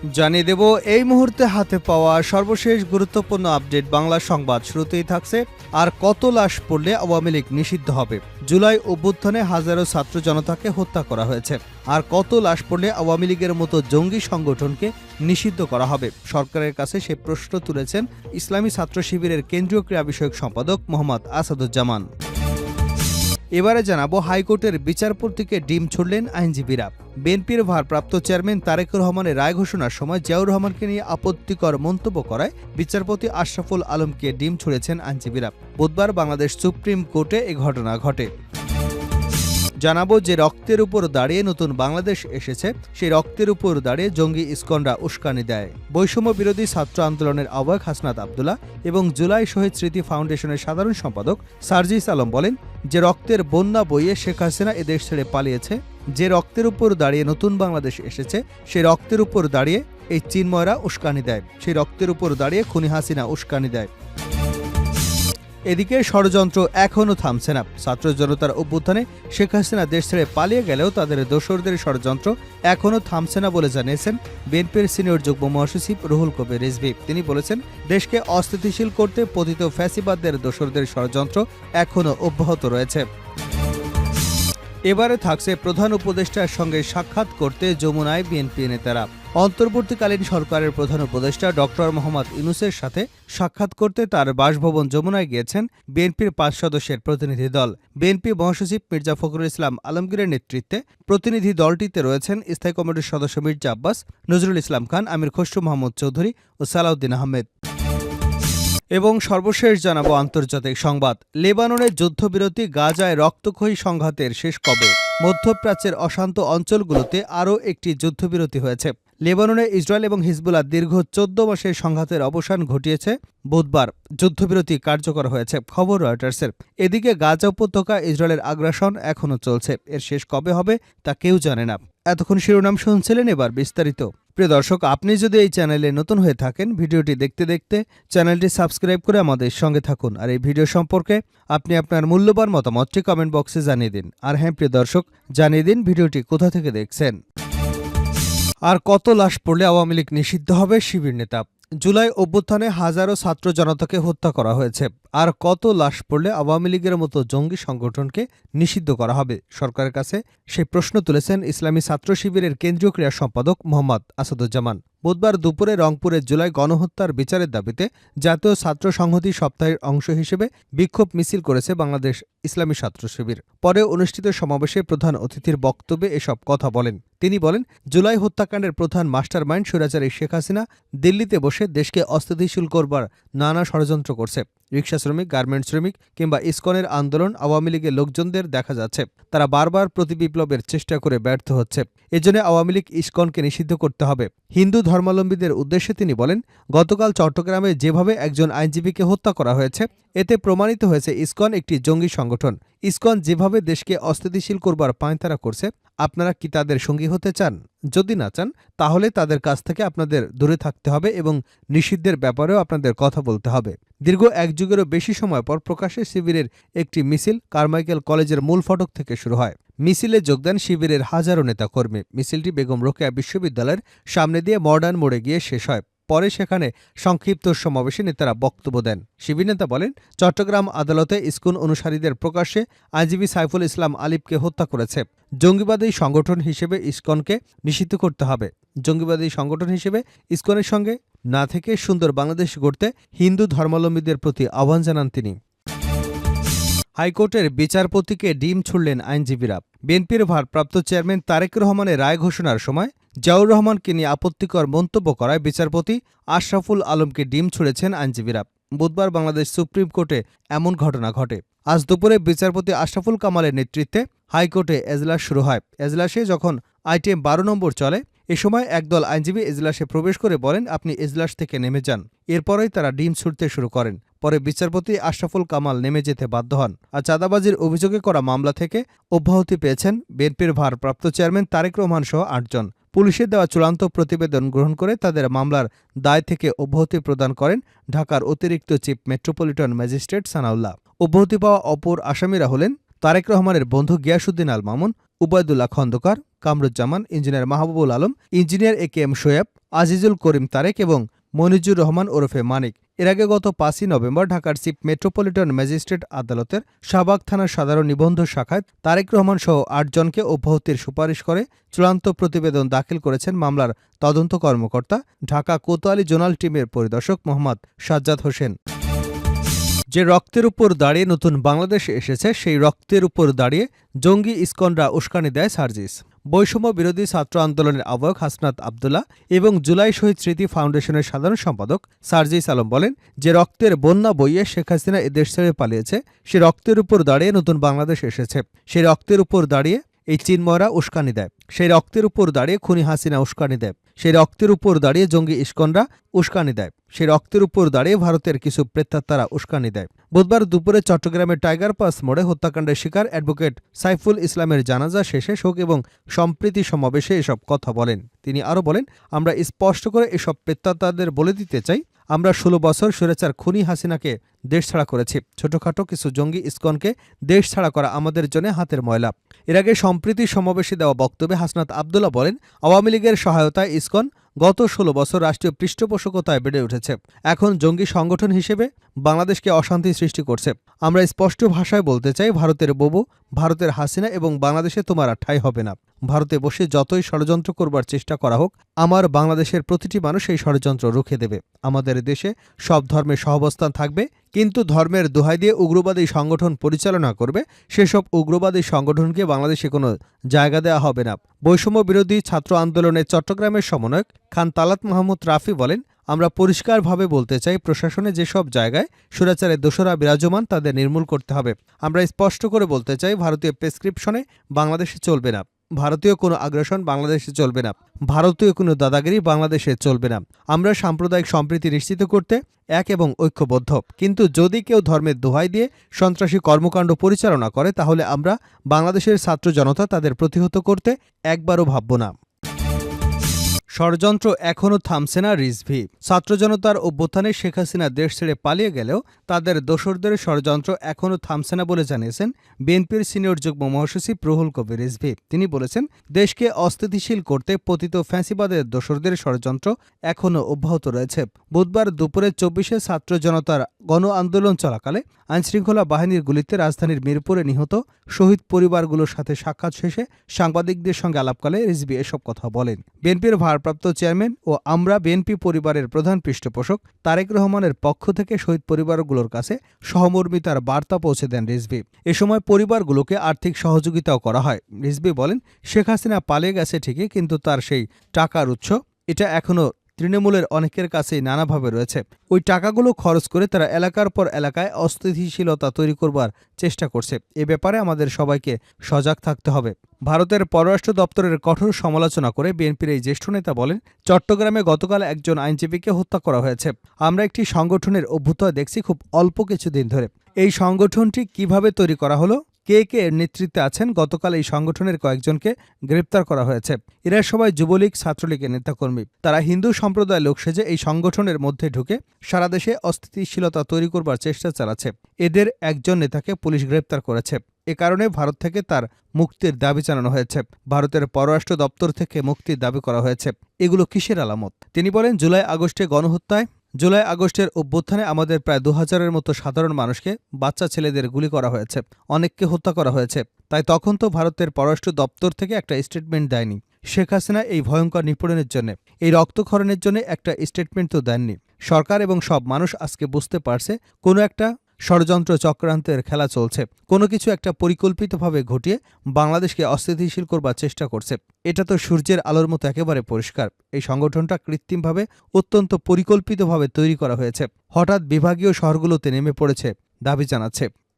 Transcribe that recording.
জানিয়ে দেব এই মুহূর্তে হাতে পাওয়া সর্বশেষ গুরুত্বপূর্ণ আপডেট বাংলা সংবাদ। শুরুতেই থাকছে আর কত লাশ পড়লে আওয়ামী লীগ নিষিদ্ধ হবে। জুলাই অভ্যুত্থানে হাজারো ছাত্র জনতাকে হত্যা করা হয়েছে। আর কত লাশ পড়লে আওয়ামী লীগের মতো জঙ্গি সংগঠনকে নিষিদ্ধ করা হবে। সরকারের কাছে সে প্রশ্ন তুলেছেন ইসলামী ছাত্র শিবিরের কেন্দ্রীয় ক্রীড়া বিষয়ক সম্পাদক মোহাম্মদ আসাদুজ্জামান। এবারে জানাবো হাইকোর্টের বিচারপতিকে ডিম ছুড়লেন আইনজীবীরা। বিএনপির ভারপ্রাপ্ত চেয়ারম্যান তারেক রহমানের রায় ঘোষণার সময় জিয়াউর রহমানকে নিয়ে আপত্তিকর মন্তব্য করায় বিচারপতি আশরাফুল আলমকে ডিম ছুড়েছেন আইনজীবীরা। বুধবার বাংলাদেশ সুপ্রিম কোর্টে এ ঘটনা ঘটে। জানাবো যে রক্তের উপর দাঁড়িয়ে নতুন বাংলাদেশ এসেছে, সেই রক্তের উপর দাঁড়িয়ে জঙ্গি ইসকনরা উস্কানি দেয়। বৈষম্য বিরোধী ছাত্র আন্দোলনের আহ্বায়ক হাসনাত আবদুল্লাহ এবং জুলাই শহীদ স্মৃতি ফাউন্ডেশনের সাধারণ সম্পাদক সার্জিস আলম বলেন যে রক্তের বন্যা বইয়ে শেখ হাসিনা এদেশ ছেড়ে পালিয়েছে। যে রক্তের উপর দাঁড়িয়ে নতুন বাংলাদেশ এসেছে, সেই রক্তের উপর দাঁড়িয়ে এই চিন্ময়রা উস্কানি দেয়। সেই রক্তের উপর দাঁড়িয়ে খুনি হাসিনা উস্কানি দেয়। এদিকে ষড়যন্ত্র এখনও থামছে না। ছাত্র জনতার অভ্যুত্থানে শেখ হাসিনা দেশ ছেড়ে পালিয়ে গেলেও তাদের দোসরদের ষড়যন্ত্র এখনও থামছে না বলে জানিয়েছেন বিএনপির সিনিয়র যুগ্ম মহাসচিব রুহুল কবির রিজভী। তিনি বলেছেন, দেশকে অস্থিতিশীল করতে পতিত ফ্যাসিবাদদের দোসরদের ষড়যন্ত্র এখনও অব্যাহত রয়েছে। এবারে থাকছে প্রধান উপদেষ্টার সঙ্গে সাক্ষাৎ করতে যমুনায় বিএনপি নেতারা। অন্তর্বর্তীকালীন সরকারের প্রধান উপদেষ্টা ডক্টর মোহাম্মদ ইউনূসের সাথে সাক্ষাৎ করতে তার বাসভবন যমুনায় গিয়েছেন বিএনপির ৫ সদস্যের প্রতিনিধি দল। বিএনপি মহাসচিব মির্জা ফখরুল ইসলাম আলমগীরের নেতৃত্বে প্রতিনিধি দলটিতে রয়েছেন স্থায়ী কমিটির সদস্য মির্জা আব্বাস, নজরুল ইসলাম খান, আমির খসরু মাহমুদ চৌধুরী ও সালাউদ্দিন আহমেদ। এবং সর্বশেষ জানাবো আন্তর্জাতিক সংবাদ। লেবাননের যুদ্ধবিরতি, গাজায় রক্তক্ষয়ী সংঘাতের শেষ কবে? মধ্যপ্রাচ্যের অশান্ত অঞ্চলগুলোতে আরও একটি যুদ্ধবিরতি হয়েছে। লেবাননে ইসরায়েল এবং হিজবুল্লাহ দীর্ঘ ১৪ মাসের সংঘাতের অবসান ঘটিয়েছে। বুধবার যুদ্ধবিরতি কার্যকর হয়েছে, খবর রয়টার্সের। এদিকে গাজা উপত্যকা ইসরায়েলের আগ্রাসন এখনও চলছে। এর শেষ কবে হবে তা কেউ জানে না। এতক্ষণ শিরোনাম শুনছিলেন, এবার বিস্তারিত। প্রিয় দর্শক, আপনি যদি এই চ্যানেলে নতুন হয়ে থাকেন, ভিডিওটি দেখতে দেখতে চ্যানেলটি সাবস্ক্রাইব করে আমাদের সঙ্গে থাকুন। আর এই ভিডিও সম্পর্কে আপনি আপনার মূল্যবান মতামতটি কমেন্ট বক্সে জানিয়ে দিন। আর হ্যাঁ প্রিয় দর্শক, জানিয়ে দিন ভিডিওটি কোথা থেকে দেখছেন। আর কত লাশ পড়লে আওয়ামী লীগ নিষিদ্ধ হবে? শিবির নেতা। জুলাই অভ্যুত্থানে হাজারো ছাত্র জনতাকে হত্যা করা হয়েছে। আর কত লাশ পড়লে আওয়ামী লীগের মতো জঙ্গি সংগঠনকে নিষিদ্ধ করা হবে? সরকারের কাছে সেই প্রশ্ন তুলেছেন ইসলামী ছাত্র শিবিরের কেন্দ্রীয় ক্রীড়া সম্পাদক মোহাম্মদ আসাদুজ্জামান। বুধবার দুপুরে রংপুরে জুলাই গণহত্যার বিচারের দাবিতে জাতীয় ছাত্র সংহতি সপ্তাহের অংশ হিসেবে বিক্ষোভ মিছিল করেছে বাংলাদেশ ইসলামী ছাত্র শিবির। পরে অনুষ্ঠিত সমাবেশে প্রধান অতিথির বক্তব্যে এসব কথা বলেন। তিনি বলেন, জুলাই হত্যাকাণ্ডের প্রধান মাস্টারমাইন্ড স্বৈরাচারী শেখ হাসিনা দিল্লিতে বসে দেশকে অস্থিতিশীল করবার নানা ষড়যন্ত্র করছে। রিকশা শ্রমিক, গার্মেন্টস শ্রমিক কিংবা ইসকনের আন্দোলন আওয়ামী লীগের লোকজনদের দেখা যাচ্ছে তারা বারবার প্রতিবিপ্লবের চেষ্টা করে ব্যর্থ হচ্ছে। এজন্য আওয়ামী লীগ ইসকনকে নিষিদ্ধ করতে হবে। হিন্দু ধর্মাবলম্বীদের উদ্দেশ্যে তিনি বলেন, গতকাল চট্টগ্রামে যেভাবে একজন আইনজীবীকে হত্যা করা হয়েছে, এতে প্রমাণিত হয়েছে ইসকন একটি জঙ্গি সংগঠন। ইসকন যেভাবে দেশকে অস্থিতিশীল করবার পাঁয়তারা করছে, আপনারা কি তাদের সঙ্গী হতে চান? যদি না চান, তাহলে তাদের কাছ থেকে আপনাদের দূরে থাকতে হবে এবং নিষিদ্ধের ব্যাপারেও আপনাদের কথা বলতে হবে। দীর্ঘ এক যুগেরও বেশি সময় পর প্রকাশ্যে শিবিরের একটি মিছিল কারমাইকেল কলেজের মূল ফটক থেকে শুরু হয়। মিছিলে যোগদান শিবিরের হাজারো নেতাকর্মী। মিছিলটি বেগম রোকেয়া বিশ্ববিদ্যালয়ের সামনে দিয়ে মডার্ন মোড়ে গিয়ে শেষ হয়। পরে সেখানে সংক্ষিপ্ত সমাবেশে নেতারা বক্তব্য দেন। শিবির নেতা বলেন, চট্টগ্রাম আদালতে ইসকন অনুসারীদের প্রকাশ্যে আইনজীবী সাইফুল ইসলাম আলিফকে হত্যা করেছে। জঙ্গিবাদী সংগঠন হিসেবে ইসকনকে নিষিদ্ধ করতে হবে। জঙ্গিবাদী সংগঠন হিসেবে ইসকনের সঙ্গে না থেকে সুন্দর বাংলাদেশ গড়তে হিন্দু ধর্মাবলম্বীদের প্রতি আহ্বান জানান তিনি। হাইকোর্টের বিচারপতিকে ডিম ছুড়লেন আইনজীবীরা। বিএনপির ভারপ্রাপ্ত চেয়ারম্যান তারেক রহমানের রায় ঘোষণার সময় জিয়াউর রহমানকে নিয়ে আপত্তিকর মন্তব্য করায় বিচারপতি আশরাফুল আলমকে ডিম ছুড়েছেন আইনজীবীরা। বুধবার বাংলাদেশ সুপ্রিম কোর্টে এমন ঘটনা ঘটে। আজ দুপুরে বিচারপতি আশরাফুল কামালের নেতৃত্বে হাইকোর্টে এজলাস শুরু হয়। এজলাসে যখন আইটেম ১২ নম্বর চলে, এ সময় একদল আইনজীবী এজলাসে প্রবেশ করে বলেন, আপনি এজলাস থেকে নেমে যান। এরপরেই তারা ডিম ছুড়তে শুরু করেন। পরে বিচারপতি আশরাফুল কামাল নেমে যেতে বাধ্য হন। আর চাঁদাবাজির অভিযোগে করা মামলা থেকে অব্যাহতি পেয়েছেন বিএনপির ভারপ্রাপ্ত চেয়ারম্যান তারেক রহমান সহ ৮ জন। পুলিশের দেওয়া চূড়ান্ত প্রতিবেদন গ্রহণ করে তাদের মামলার দায় থেকে অব্যাহতি প্রদান করেন ঢাকার অতিরিক্ত চিফ মেট্রোপলিটন ম্যাজিস্ট্রেট সানাউল্লাহ। অব্যাহতি পাওয়া অপর আসামিরা হলেন তারেক রহমানের বন্ধু Giasuddin Al Mamun, Ubaidullah Khandaker, Kamruzzaman, engineer Mahbubul Alam, engineer AKM Shoaib, Azizul Karim Tareq এবং মনিজুর রহমান ওরফে মানিক। এর আগে গত 5ই নভেম্বর ঢাকার চিফ মেট্রোপলিটন ম্যাজিস্ট্রেট আদালতের শাহবাগ থানার সাধারণ নিবন্ধ শাখায় তারেক রহমান সহ 8 জনকে অব্যাহতির সুপারিশ করে চূড়ান্ত প্রতিবেদন দাখিল করেছেন মামলার তদন্ত কর্মকর্তা ঢাকা কোতোয়ালি জোনাল টিমের পরিদর্শক মোহাম্মদ সাজ্জাদ হোসেন। যে রক্তের উপর দাঁড়িয়ে নতুন বাংলাদেশে এসেছে, সেই রক্তের উপর দাঁড়িয়ে জঙ্গি ইসকনরা উস্কানি দেয় সার্জিস। বৈষম্য বিরোধী ছাত্র আন্দোলনের আহ্বায়ক হাসনাত আবদুল্লাহ এবং জুলাই শহীদ স্মৃতি ফাউন্ডেশনের সাধারণ সম্পাদক সার্জিস আলম বলেন, যে রক্তের বন্যা বইয়ে শেখ হাসিনা এদেশ ছেড়ে পালিয়েছে, সে রক্তের উপর দাঁড়িয়ে নতুন বাংলাদেশ এসেছে। সেই রক্তের উপর দাঁড়িয়ে এই চিন্ময়রা উস্কানি দেয়। সেই রক্তের উপর দাঁড়িয়ে খুনি হাসিনা উস্কানি দেয়। সেই রক্তের উপর দাঁড়িয়ে জঙ্গি ইসকনরা উস্কানি দেয়। সেই রক্তের উপর দাঁড়িয়ে ভারতের কিছু প্রেতাত্মারা উস্কানি দেয়। বুধবার দুপুরে চট্টগ্রামের টাইগার পাস মোড়ে হত্যাকাণ্ডের শিকার অ্যাডভোকেট সাইফুল ইসলামের জানাজা শেষে শোক এবং সম্প্রীতি সমাবেশে এসব কথা বলেন। তিনি আরও বলেন, আমরা স্পষ্ট করে এসব প্রেতাত্মাদের বলে দিতে চাই, আমরা 16 বছর স্বৈরাচার খুনি হাসিনাকে দেশছাড়া করেছি। ছোটখাটো কিছু জঙ্গি ইসকনকে দেশছাড়া করা আমাদের জন্য হাতের ময়লা। এর আগে সম্প্রীতি সমাবেশে দেওয়া বক্তব্যে হাসনাত আবদুল্লাহ বলেন, আওয়ামী লীগের সহায়তায় ইসকন গত 16 বছর রাষ্ট্রীয় পৃষ্ঠপোষকতায় বেড়ে উঠেছে। এখন জঙ্গি সংগঠন হিসেবে বাংলাদেশকে অশান্তি সৃষ্টি করছে। আমরা স্পষ্ট ভাষায় বলতে চাই, ভারতের বোবো, ভারতের হাসিনা এবং বাংলাদেশে তোমার আর ঠাঁই হবে না। ভারতে বসে যতই ষড়যন্ত্র করবার চেষ্টা করা হোক, আমার বাংলাদেশের প্রতিটি মানুষ এই ষড়যন্ত্র রুখে দেবে। আমাদের দেশে সব ধর্মের সহাবস্থান থাকবে, কিন্তু ধর্মের দোহাই দিয়ে উগ্রবাদী সংগঠন পরিচালনা করবে, সেসব উগ্রবাদী সংগঠনকে বাংলাদেশে কোনো জায়গা দেওয়া হবে না। বৈষম্য বিরোধী ছাত্র আন্দোলনের চট্টগ্রামের সমন্বয়ক খান তালাত মাহমুদ রাফি বলেন, আমরা পরিষ্কারভাবে বলতে চাই, প্রশাসনে যেসব জায়গায় স্বৈরাচারের দোসরা বিরাজমান তাদের নির্মূল করতে হবে। আমরা স্পষ্ট করে বলতে চাই, ভারতীয় প্রেসক্রিপশনে বাংলাদেশে চলবে না। ভারতীয় কোনো আগ্রাসন বাংলাদেশে চলবে না। ভারতীয় কোনো দাদাগিরি বাংলাদেশে চলবে না। আমরা সাম্প্রদায়িক সম্প্রীতি নিশ্চিত করতে এক এবং ঐক্যবদ্ধ। কিন্তু যদি কেউ ধর্মের দোহাই দিয়ে সন্ত্রাসী কর্মকাণ্ড পরিচালনা করে, তাহলে আমরা বাংলাদেশের ছাত্র জনতা তাদের প্রতিহত করতে একবারও ভাবব না। ষড়যন্ত্র এখনও থামছে না রিজভী। ছাত্র জনতার অভ্যুত্থানে শেখ হাসিনা দেশ ছেড়ে পালিয়ে গেলেও তাদের দোসরদের ষড়যন্ত্র এখনও থামছে না বলে জানিয়েছেন বিএনপির সিনিয়র যুগ্ম মহাসচিব রুহুল কবির রিজভী। তিনি বলেছেন, দেশকে অস্থিতিশীল করতে পতিত ফ্যাসিবাদের দোসরদের ষড়যন্ত্র এখনও অব্যাহত রয়েছে। বুধবার দুপুরে 24-এ ছাত্র জনতার গণ আন্দোলন চলাকালে আইনশৃঙ্খলা বাহিনীর গুলিতে রাজধানীর মিরপুরে নিহত শহীদ পরিবারগুলোর সাথে সাক্ষাৎ শেষে সাংবাদিকদের সঙ্গে আলাপকালে রিজভী এসব কথা বলেন। বিএনপির ভারপ্রাপ্ত চেয়ারম্যান ও আমরা বিএনপি পরিবারের প্রধান পৃষ্ঠপোষক তারেক রহমানের পক্ষ থেকে শহীদ পরিবারগুলোর কাছে সহমর্মিতার বার্তা পৌঁছে দেন রিজভী। এ সময় পরিবারগুলোকে আর্থিক সহযোগিতাও করা হয়। রিজভী বলেন, শেখ হাসিনা পালিয়ে গেছে ঠিকই, কিন্তু তার সেই টাকার উৎস এটা এখনও তৃণমূলের অনেকের কাছেই নানাভাবে রয়েছে। ওই টাকাগুলো খরচ করে তারা এলাকার পর এলাকায় অস্থিতিশীলতা তৈরি করবার চেষ্টা করছে। এ ব্যাপারে আমাদের সবাইকে সজাগ থাকতে হবে। ভারতের পররাষ্ট্র দপ্তরের কঠোর সমালোচনা করে বিএনপির এই জ্যেষ্ঠ নেতা বলেন, চট্টগ্রামে গতকাল একজন আইনজীবীকে হত্যা করা হয়েছে। আমরা একটি সংগঠনের অভ্যুদয় দেখছি খুব অল্প কিছুদিন ধরে। এই সংগঠনটি কিভাবে তৈরি করা হলো, কে কে এর নেতৃত্বে আছেন, গতকাল এই সংগঠনের কয়েকজনকে গ্রেপ্তার করা হয়েছে। এরা সবাই যুবলীগ ছাত্রলীগের নেতাকর্মী। তারা হিন্দু সম্প্রদায়ের লোক সেজে এই সংগঠনের মধ্যে ঢুকে সারা দেশে অস্থিতিশীলতা তৈরি করবার চেষ্টা চালাচ্ছে। এদের একজন নেতাকে পুলিশ গ্রেপ্তার করেছে। এ কারণে ভারত থেকে তার মুক্তির দাবি জানানো হয়েছে। ভারতের পররাষ্ট্র দপ্তর থেকে মুক্তির দাবি করা হয়েছে। এগুলো কিসের আলামত? তিনি বলেন, জুলাই আগস্টের অভ্যুত্থানে আমাদের প্রায় 2000-এর মতো সাধারণ মানুষকে, বাচ্চা ছেলেদের গুলি করা হয়েছে, অনেককে হত্যা করা হয়েছে। তাই তখন তো ভারতের পররাষ্ট্র দপ্তর থেকে একটা স্টেটমেন্ট দেয়নি। শেখ হাসিনা এই ভয়ঙ্কর নিপীড়নের জন্য, এই রক্তক্ষরণের জন্য একটা স্টেটমেন্ট তো দেননি। সরকার এবং সব মানুষ আজকে বুঝতে পারছে কোনো একটা ষড়যন্ত্র চক্রান্তের খেলা চলছে। কোনো কিছু একটা পরিকল্পিতভাবে ঘটিয়ে বাংলাদেশকে অস্থিতিশীল করবার চেষ্টা করছে। এটা তো সূর্যের আলোর মতো একেবারে পরিষ্কার। এই সংগঠনটা কৃত্রিমভাবে, অত্যন্ত পরিকল্পিতভাবে তৈরি করা হয়েছে। হঠাৎ বিভাগীয় শহরগুলোতে নেমে পড়েছে দাবি জানাচ্ছে।